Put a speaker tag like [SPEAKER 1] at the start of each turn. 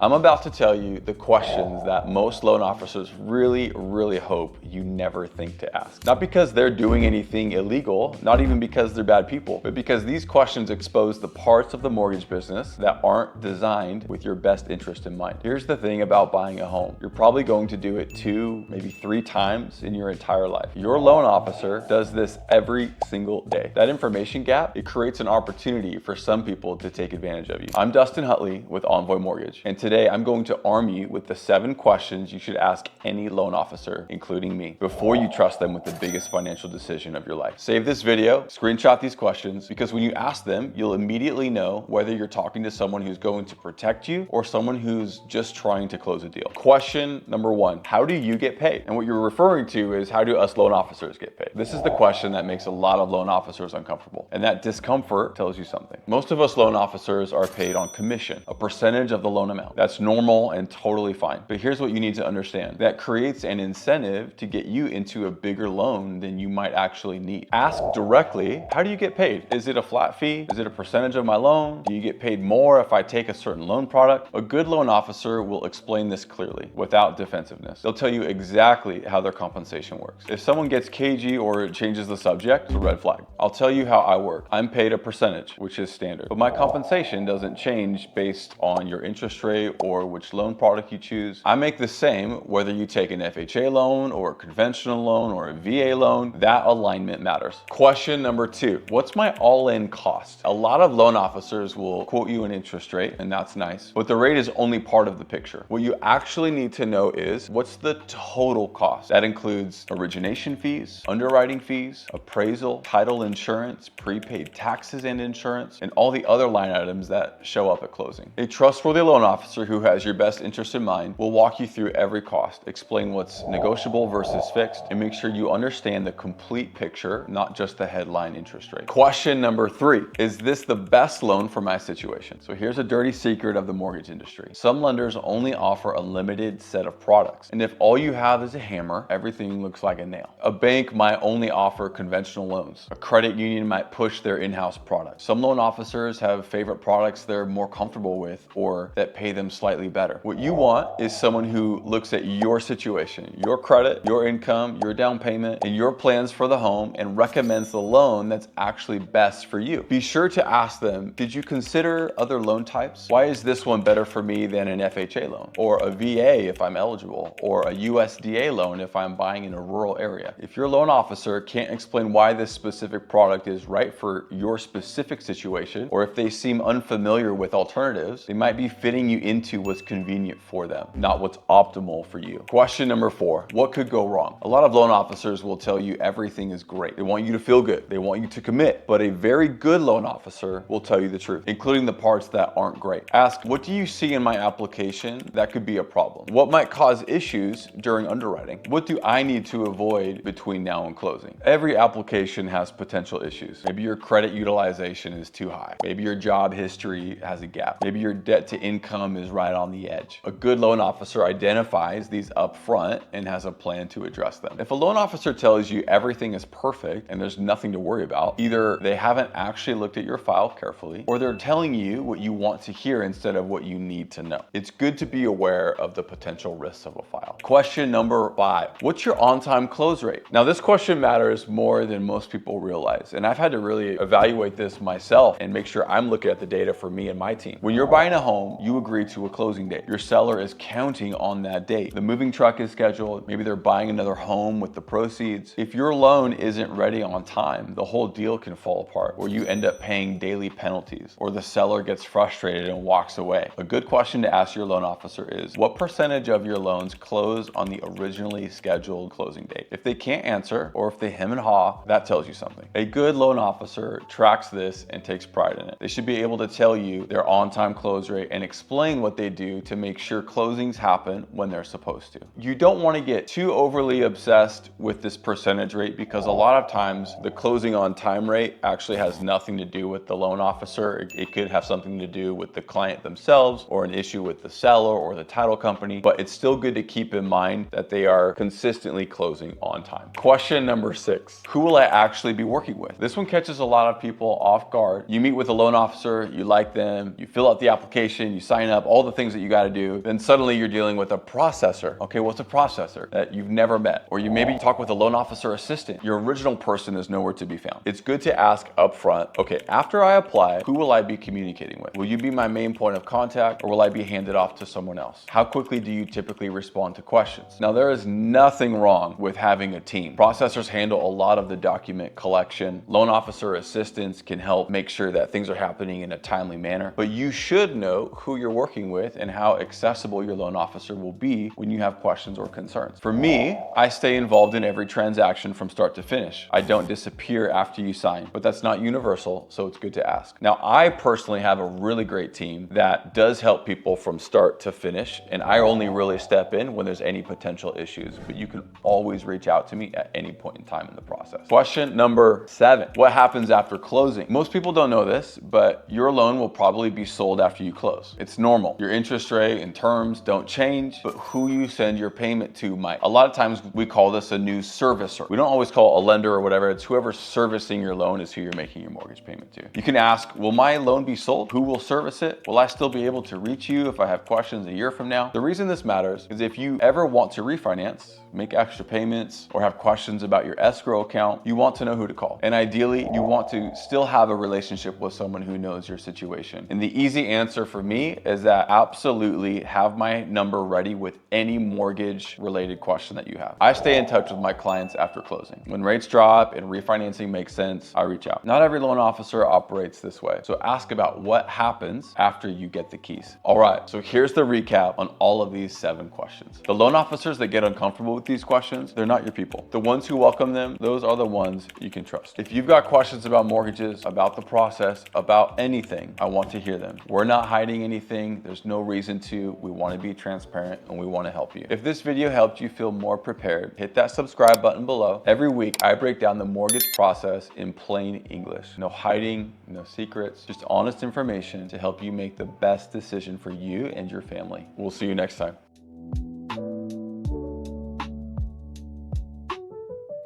[SPEAKER 1] I'm about to tell you the questions that most loan officers really hope you never think to ask. Not because they're doing anything illegal, not even because they're bad people, but because these questions expose the parts of the mortgage business that aren't designed with your best interest in mind. Here's the thing about buying a home. You're probably going to do it 2, maybe 3 times in your entire life. Your loan officer does this every single day. That information gap, it creates an opportunity for some people to take advantage of you. I'm Dustin Hutley with Envoy Mortgage, and today I'm going to arm you with the 7 questions you should ask any loan officer, including me, before you trust them with the biggest financial decision of your life. Save this video, screenshot these questions, because when you ask them, you'll immediately know whether you're talking to someone who's going to protect you or someone who's just trying to close a deal. Question number 1, how do you get paid? And what you're referring to is, how do us loan officers get paid? This is the question that makes a lot of loan officers uncomfortable, and that discomfort tells you something. Most of us loan officers are paid on commission, a percentage of the loan amount. That's normal and totally fine. But here's what you need to understand. That creates an incentive to get you into a bigger loan than you might actually need. Ask directly, how do you get paid? Is it a flat fee? Is it a percentage of my loan? Do you get paid more if I take a certain loan product? A good loan officer will explain this clearly without defensiveness. They'll tell you exactly how their compensation works. If someone gets cagey or changes the subject, it's a red flag. I'll tell you how I work. I'm paid a percentage, which is standard, but my compensation doesn't change based on your interest rate or which loan product you choose. I make the same whether you take an FHA loan or a conventional loan or a VA loan. That alignment matters. Question number 2, what's my all-in cost? A lot of loan officers will quote you an interest rate, and that's nice, but the rate is only part of the picture. What you actually need to know is, what's the total cost? That includes origination fees, underwriting fees, appraisal, title insurance, prepaid taxes and insurance, and all the other line items that show up at closing. A trustworthy loan officer who has your best interest in mind will walk you through every cost, explain what's negotiable versus fixed, and make sure you understand the complete picture, not just the headline interest rate. Question number 3, is this the best loan for my situation? So here's a dirty secret of the mortgage industry. Some lenders only offer a limited set of products, and if all you have is a hammer, everything looks like a nail. A bank might only offer conventional loans. A credit union might push their in-house products. Some loan officers have favorite products they're more comfortable with or that pay them slightly better. What you want is someone who looks at your situation, your credit, your income, your down payment, and your plans for the home, and recommends the loan that's actually best for you. Be sure to ask them, did you consider other loan types? Why is this one better for me than an FHA loan, or a VA if I'm eligible, or a USDA loan if I'm buying in a rural area? If your loan officer can't explain why this specific product is right for your specific situation, or if they seem unfamiliar with alternatives, they might be fitting you into what's convenient for them, not what's optimal for you. Question number 4, what could go wrong? A lot of loan officers will tell you everything is great. They want you to feel good. They want you to commit. But a very good loan officer will tell you the truth, including the parts that aren't great. Ask, what do you see in my application that could be a problem? What might cause issues during underwriting? What do I need to avoid between now and closing? Every application has potential issues. Maybe your credit utilization is too high. Maybe your job history has a gap. Maybe your debt to income is right on the edge. A good loan officer identifies these up front and has a plan to address them. If a loan officer tells you everything is perfect and there's nothing to worry about, either they haven't actually looked at your file carefully, or they're telling you what you want to hear instead of what you need to know. It's good to be aware of the potential risks of a file. Question number 5, what's your on-time close rate? Now, this question matters more than most people realize, and I've had to really evaluate this myself and make sure I'm looking at the data for me and my team. When you're buying a home, you agree to a closing date. Your seller is counting on that date. The moving truck is scheduled. Maybe they're buying another home with the proceeds. If your loan isn't ready on time, the whole deal can fall apart, or you end up paying daily penalties, or the seller gets frustrated and walks away. A good question to ask your loan officer is, what percentage of your loans close on the originally scheduled closing date? If they can't answer, or if they hem and haw, that tells you something. A good loan officer tracks this and takes pride in it. They should be able to tell you their on-time close rate and explain what they do to make sure closings happen when they're supposed to. You don't want to get too overly obsessed with this percentage rate, because a lot of times the closing on time rate actually has nothing to do with the loan officer. It could have something to do with the client themselves, or an issue with the seller or the title company, but it's still good to keep in mind that they are consistently closing on time. Question number 6, who will I actually be working with? This one catches a lot of people off guard. You meet with a loan officer, you like them, you fill out the application, you sign up, all the things that you got to do, then suddenly you're dealing with a processor. Okay, what's a processor that you've never met? Or you maybe talk with a loan officer assistant. Your original person is nowhere to be found. It's good to ask up front, okay, after I apply, who will I be communicating with? Will you be my main point of contact, or will I be handed off to someone else? How quickly do you typically respond to questions? Now, there is nothing wrong with having a team. Processors handle a lot of the document collection. Loan officer assistants can help make sure that things are happening in a timely manner, but you should know who you're working with and how accessible your loan officer will be when you have questions or concerns. For me, I stay involved in every transaction from start to finish. I don't disappear after you sign, but that's not universal, so it's good to ask. Now, I personally have a really great team that does help people from start to finish, and I only really step in when there's any potential issues, but you can always reach out to me at any point in time in the process. Question number 7, what happens after closing? Most people don't know this, but your loan will probably be sold after you close. It's normal. Your interest rate and terms don't change, but who you send your payment to might. A lot of times we call this a new servicer. We don't always call it a lender or whatever. It's whoever's servicing your loan is who you're making your mortgage payment to. You can ask, will my loan be sold? Who will service it? Will I still be able to reach you if I have questions a year from now? The reason this matters is if you ever want to refinance, make extra payments, or have questions about your escrow account, you want to know who to call. And ideally, you want to still have a relationship with someone who knows your situation. And the easy answer for me is that absolutely have my number ready with any mortgage related question that you have. I stay in touch with my clients after closing. When rates drop and refinancing makes sense, I reach out. Not every loan officer operates this way, so ask about what happens after you get the keys. All right, so here's the recap on all of these 7 questions. The loan officers that get uncomfortable with these questions, they're not your people. The ones who welcome them, those are the ones you can trust. If you've got questions about mortgages, about the process, about anything, I want to hear them. We're not hiding anything. There's no reason to. We want to be transparent and we want to help you. If this video helped you feel more prepared, hit that subscribe button below. Every week, I break down the mortgage process in plain English. No hiding, no secrets, just honest information to help you make the best decision for you and your family. We'll see you next time.